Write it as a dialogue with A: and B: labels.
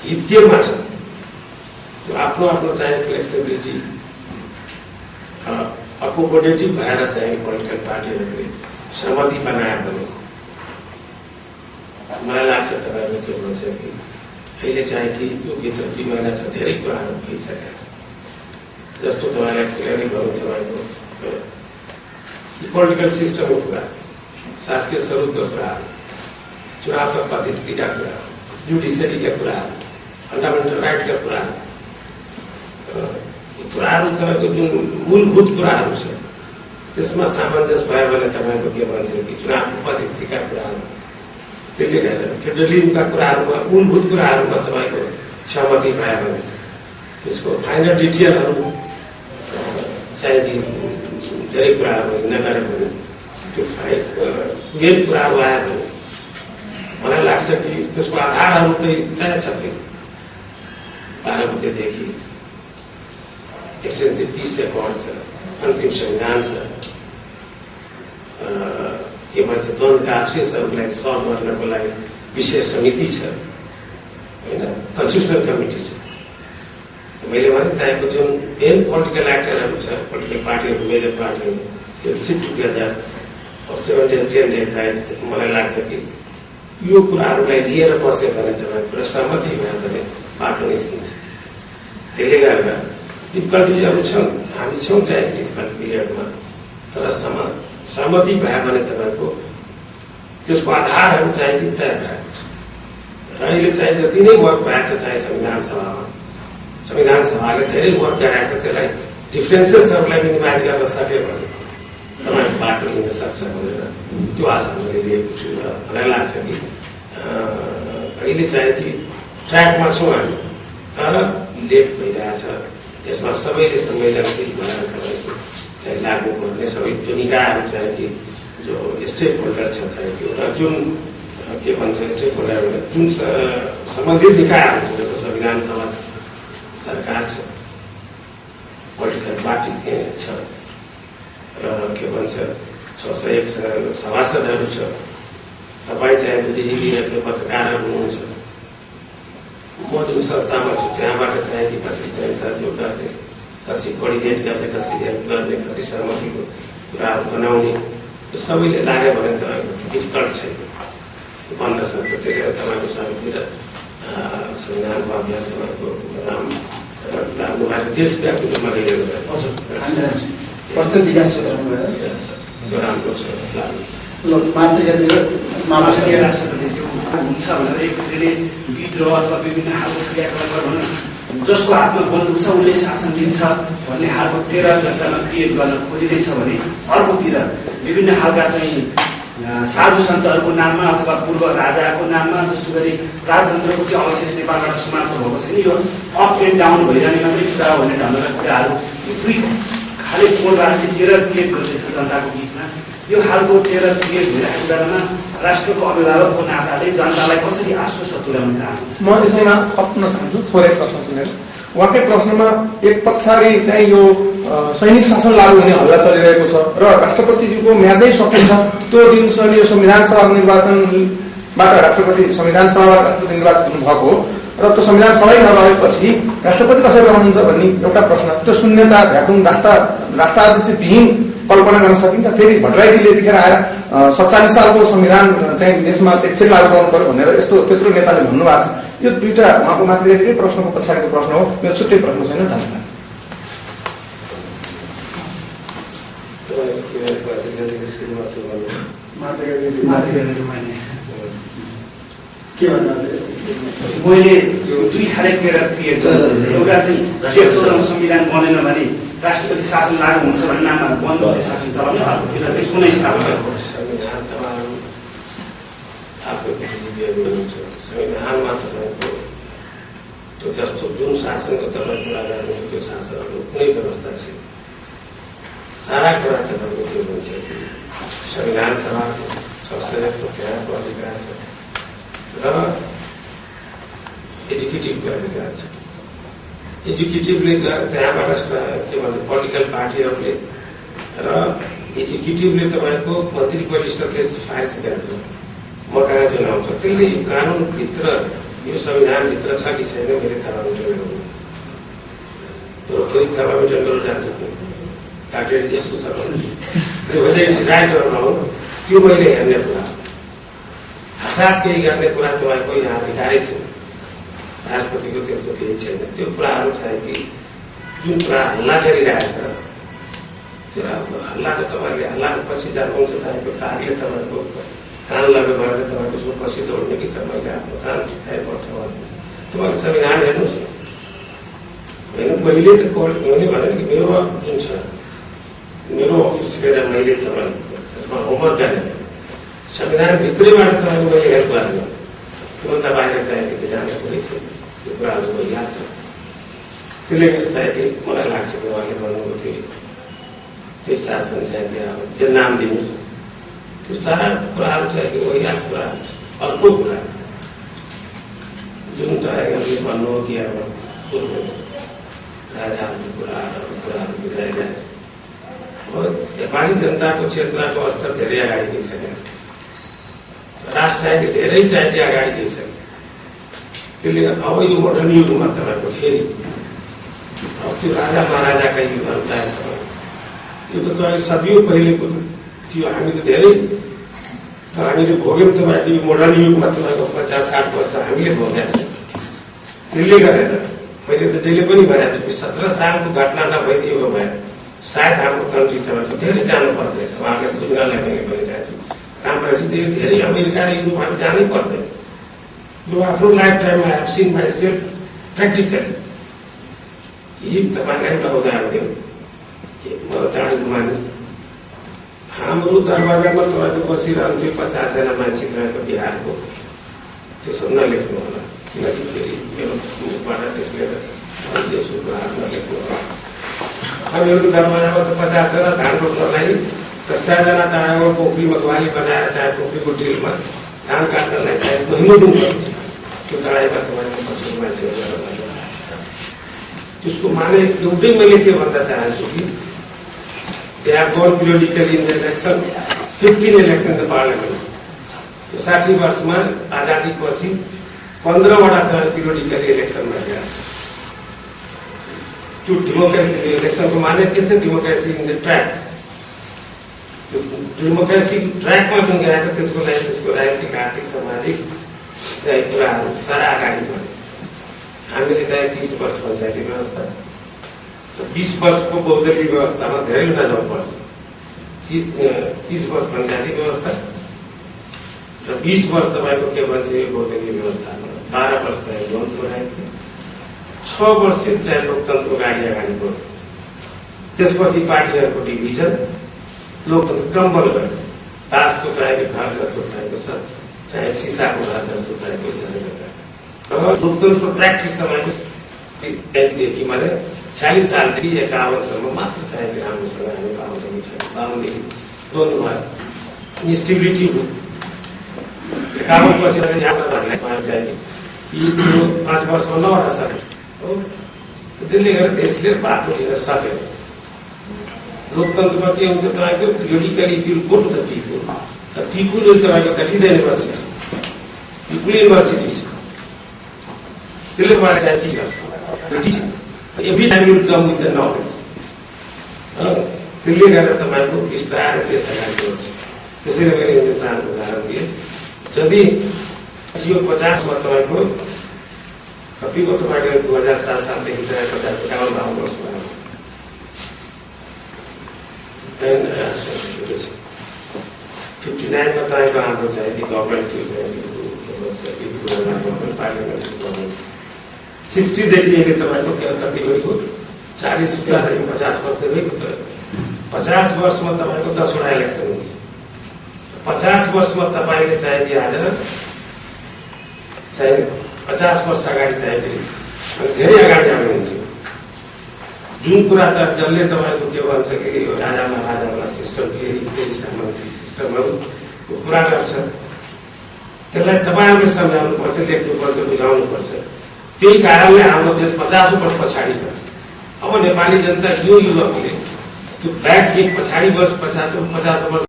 A: हित केमा छ त्यो आफ्नो आफ्नो चाहिँ फ्लेक्सिबिलिटी अकोमोडेटिभ भएर चाहिँ पोलिटिकल पार्टीहरूले सहमति बनायो भने मलाई लाग्छ तपाईँहरू के भन्छ कि अहिले चाहिँ कि यो भित्र 2 महिना छ धेरै कुराहरू भइसकेका छ जस्तो तपाईँलाई क्लियरै गरौँ तपाईँको पोलिटिकल सिस्टमको कुरा शासकीय स्वरूपका कुराहरू चुनावका पद्धतिका कुराहरू जुडिसियरीका कुराहरू फन्डामेन्टल राइटका कुराहरू यी कुराहरू तपाईँको जुन मूलभूत कुराहरू छ त्यसमा सामञ्जस्य भयो भने तपाईँको के भन्छ कि चुनावको पद्धतिका कुराहरू त्यसले गर्दा फेडरलिजमका कुराहरूमा मूलभूत कुराहरूमा तपाईँको सहमति भयो भने त्यसको फाइनल डिटेलहरू चाहिँ धेरै कुराहरू नगरे भने त्यो मेन कुराहरू आयो भने मलाई लाग्छ कि त्यसको आधारहरू त तय छ फेरि 12 बुद्धेदेखि एक्सटेन्सिभ पीस एक्ट छ अन्तिम संविधान छ के भन्छ द्वन्द्वका अवशेषहरूलाई सल्भ गर्नको लागि विशेष समिति छ होइन कन्स्टिट्युसनल कमिटी छ मैले भने त्यहाँको जुन मेन पोलिटिकल एक्टरहरू छ पोलिटिकल पार्टीहरू मेजर पार्टीहरू त्यो सिट टुगेदर 7 डेज 10 डेज मलाई लाग्छ कि यो कुराहरूलाई लिएर बस्यो भने तपाईँ पुरा सहमति भयो भने बाटो निस्किन्छ त्यसले गर्दा डिफिकल्टिजहरू छन् हामी छौँ त्यहाँ डिफिकल्ट पिरियडमा तर सहमति भयो भने तपाईँको त्यसको आधारहरू चाहिँ कि तय भएको छ र अहिले चाहिँ जति नै वर्क भएको छ चाहिँ संविधान सभाले धेरै वर्क गराएको छ त्यसलाई डिफ्रेन्सेसहरूलाई मिनिमाइज गर्न सक्यो भने तपाईँको बाटो लिन सक्छ भनेर त्यो आशा मैले लिएको छु र मलाई लाग्छ कि अहिले चाहिँ कि ट्र्याकमा छौँ हामी तर लेट भइरहेछ यसमा सबैले संवेदनशील भएर तपाईँको चाहिँ लाग्नुपर्ने सबै त्यो निकायहरू चाहिँ कि जो स्टेक होल्डर छ चाहिँ त्यो र जुन के भन्छ स्टेक होल्डर जुन सम्बन्धित निकायहरू छ जस्तो संविधान सभा सरकार छ पोलिटिकल पार्टी छ र के भन्छ 601 सभासदहरू छ तपाईँ चाहिँ बुद्धिजीवी र पत्रकारहरू हुनुहुन्छ म जुन संस्थामा छु त्यहाँबाट चाहिँ कि कसरी चाहिँ सहयोग गर्ने कसरी कोअर्डिनेट गर्ने कसरी हेल्प गर्ने कसरी सहमतिको कुराहरू बनाउने यो सबैले लाग्यो भने तपाईँको डिफिकल्ट छैन बन्न सक्छ त्यही भएर तपाईँको सहमति र संविधानको अभियान तपाईँको राम्रो भएको देशव्यापी रूपमा लिएर गएको राम्रो छ
B: हुन्छ भनेर एकपट्टिले विद्रोह अथवा विभिन्न खालको क्रियाकलापहरू जसको हातमा बन्दुक छ उसले शासन दिन्छ भन्ने खालको 13 घण्टामा क्रिएट गर्न खोजिँदैछ भने अर्कोतिर विभिन्न खालका चाहिँ साधु सन्तहरूको नाममा अथवा पूर्व राजाको नाममा जस्तो गरी राजतन्त्रको चाहिँ अवशेष नेपालबाट समाप्त भएको छ नि यो अप एन्ड डाउन भइरहने मात्रै कुरा हो भन्ने ढङ्गका कुराहरू यो 2 खाले कोड राजनीति 13 क्रिएट गर्दैछ जनताको बिचमा यो खालको 13 क्रिएट भइरहेको बेलामा राष्ट्रको अभिभावकको नाताले जनतालाई कसरी आश्वस्त तुल्याउन चाहनुहुन्छ
C: म यसैमा थप्न चाहन्छु थोरै प्रश्न सुनेर उहाँकै प्रश्नमा एक पछाडि चाहिँ यो सैनिक शासन लागू हुने हल्ला चलिरहेको छ र राष्ट्रपतिज्यूको म्यादै सकिन्छ त्यो दिनसम्म यो संविधान सभा निर्वाचनबाट राष्ट्रपति संविधान सभाबाट राष्ट्रपति निर्वाचित हुनुभएको र त्यो संविधान सबै नभएपछि राष्ट्रपति कसरी रहनुहुन्छ भन्ने एउटा प्रश्न त्यो शून्यता भ्याकुम राष्ट्राध्यक्षविहीन कल्पना गर्न सकिन्छ फेरि भट्टराईजीले यतिखेर आएर 47 सालको संविधान चाहिँ देशमा फेरि लागू गर्नु पर्यो भनेर यस्तो त्यत्रो नेताले भन्नुभएको छ यो 2टा उहाँको मातृकाकै प्रश्नको पछाडिको प्रश्न हो यो छुट्टै प्रश्न छैन धन्यवाद
B: मैले 2 खाले क्रिएट एउटा चाहिँ संविधान बनेन भने राष्ट्रपति शासन लागू हुन्छ भन्ने नाममा बन्द शासन चलाउने अर्कोतिर चाहिँ कुनै स्थापना
A: संविधानमा तपाईँको त्यो जस्तो जुन शासनको तपाईँ कुरा गर्नुहुन्छ त्यो शासनहरूको कुनै व्यवस्था छैन सारा कुरा तपाईँको के भन्छ कि संविधान सभाको संसदको त्यहाँको अधिकार छ र एजुकेटिभको अधिकार छ एजुकेटिभले त्यहाँबाट के भन्छ पोलिटिकल पार्टीहरूले र एजुकेटिभले तपाईँको मन्त्री परिषदले सिफारिस गरेको म कहाँ जुन आउँछ त्यसले यो कानुनभित्र यो संविधानभित्र छ कि छैन मैले थर्मामिटर गरौँ फेरि थर्मामिटर गरेर जान्छ डाक्टर यस्तो छ राइटरमा हो त्यो मैले हेर्ने कुरा हठात केही गर्ने कुरा तपाईँको यहाँ अधिकारै छैन राष्ट्रपतिको त्यस्तो केही छैन त्यो कुराहरू चाहिँ कि जुन कुरा हल्ला गरिरहेछ त्यो हल्लाको तपाईँले हल्लाको पछि जानुहुन्छ तपाईँको कागले तपाईँको कान लगेर भएर तपाईँको जो पछि दौड्ने कि तपाईँले आफ्नो कान ठिकाइपर्छ तपाईँको संविधान हेर्नुहोस् न होइन मैले त मैले भने कि मेरो जुन छ मेरो अफिस लिएर मैले तपाईँको त्यसमा होमवर्क गरेँ संविधानभित्रैबाट तपाईँको मैले हेल्प गर्ने त्योभन्दा बाहिर चाहिँ कि जाने कुरै छैन त्यो कुराहरू मलाई याद छ त्यसले गर्दा चाहिँ कि मलाई लाग्छ कि उहाँले भन्नुभयो त्यही शासन चाहिँ कि अब त्यो नाम दिनुहोस् त्यो सारा कुराहरू चाहिँ कि याद कुरा अर्को कुरा जुन तपाईँहरूले भन्नुभयो कि अब पूर्व राजाहरूको कुराहरू बुझाइरहेछ अब नेपाली जनताको क्षेत्रको स्तर धेरै अगाडि गइसक्यो राष्ट्र चाहिँ धेरै चाहिँ अगाडि गइसक्यो त्यसले गर्दा अब यो मोडर्न युगमा तपाईँको फेरि अब त्यो राजा महाराजाका युगहरू चाहिँ यो त तपाईँ सदियों पहिलेको थियो हामी त धेरै हामीले भोग्यौँ तपाईँको यो मोडर्न युगमा तपाईँको 50-60 वर्ष हामीले भोगेका छौँ त्यसले गरेर मैले त जहिले पनि भनेको छु कि 17 सालको घटना नभइदिएको भए सायद हाम्रो कन्ट्री तपाईँको धेरै जानु पर्दैन उहाँले बुझ्नलाई मैले भनिरहेको छु राम्ररी धेरै अमेरिका र युरोपहरू जानै पर्दैन यो आफ्नो लाइफ टाइममा I have seen myself practically यी तपाईँलाई एउटा उदाहरण दिउँ म चाहन्छु मानिस हाम्रो दरबाजामा तपाईँको बसिरहन्थ्यो 50 जना मान्छे तपाईँको बिहारको त्यो सब नलेख्नु होला किनकि फेरि मेरो मुखबाट त्यसले देशको कुराहरू नलेख्नु होला हामीहरूको दरबाजामा त 50 जना धान रोप्नलाई 100 जना चाहे पोखरीमा ग्वाली बनाएर चाहे पोखरीको डिलमा धान काट्नलाई चाहे महिनो दिन बस्छ त्यो चढाइमा तपाईँको 50 मान्छेहरू त्यसको माने एउटै मैले के भन्न चाहन्छु कि they have gone periodically in the election 15 election in the parliament 60 वर्षमा आजादी पछि 15 वटा चाहिँ periodically election मा गए त्यो डेमोक्रेसी इलेक्सनको माने के छ डेमोक्रेसी इन द ट्र्याक त्यो डेमोक्रेसी ट्र्याकमा जुन गएको छ त्यसको राजनीतिक आर्थिक सामाजिक चाहिँ कुराहरू सारा अगाडि बढ्यो हामीले चाहिँ 30 वर्ष पञ्चायती व्यवस्था 20 वर्षको बहुदलीय व्यवस्थामा धेरै नजाउँ पर्छ 30 वर्ष पञ्चायती व्यवस्था र 20 वर्ष तपाईँको के भन्छ यो बहुदलीय व्यवस्थामा 12 वर्ष चाहिँ लोनको राजनीति 6 वर्ष चाहिँ लोकतन्त्रको गाडी अगाडि बढ्यो त्यसपछि पार्टीहरूको डिभिजन लोकतन्त्र क्रमबद्ध भयो तासको चाहिँ घर जस्तो भएको छ चाहे सिसाको घर जस्तो भएको र लोकतन्त्रको प्र्याक्टिस तपाईँको देखि माने 40 सालदेखि 51 सम्म मात्र चाहिँ राम्रोसँग हामी पाउँछौँ 52 देखि द्वन्द्व भयो इन्स्टेबिलिटी भयो 51 पछि यात्राहरूलाई चाहिँ यी 5 वर्षमा 9 वटा सक्यो त्यसले गर्दा देशले बाटो लिन सक्यो लोकतन्त्रमा के हुन्छ तपाईँको periodically you go to the people is तपाईँको द युनिभर्सिटी पिपुल युनिभर्सिटी छ त्यसले मलाई चाहिँ every time you come with the knowledge त्यसले गर्दा तपाईँको बिस्तारै देश अगाडि बढ्छ त्यसैले मैले हिन्दुस्तानको उदाहरण दिएँ यदि यो 50 मा तपाईँको कतिको तपाईँको 2007 सालदेखि चाहिँ 50-51 वर्ष भयो 59 मा तपाईँको हाम्रो चाहिँ गभर्मेन्ट थियो पार्लियामेन्ट गभर्मेन्ट 60 देखि अहिले तपाईँको कति गएको 40 50 वर्ष गएको 50 वर्षमा तपाईँको 10 वटा इलेक्सन हुन्छ 50 वर्षमा तपाईँले चाहिँ हालेर चाहिँ 50 वर्ष अगाडि चाहिँ धेरै अगाडि आउने हुन्छ जुन कुरा त जसले तपाईँको के भन्छ कि यो राजा महाराजावाला सिस्टम फेरि सामन्ती सिस्टमहरू कुरा गर्छ त्यसलाई तपाईँहरूले सम्झाउनु पर्छ लेख्नु पर्छ बुझाउनु पर्छ त्यही कारणले हाम्रो देश 50 वर्ष पछाडि गयो अब नेपाली जनता यो युवकले त्यो ब्याक पछाडि वर्ष 50 वर्ष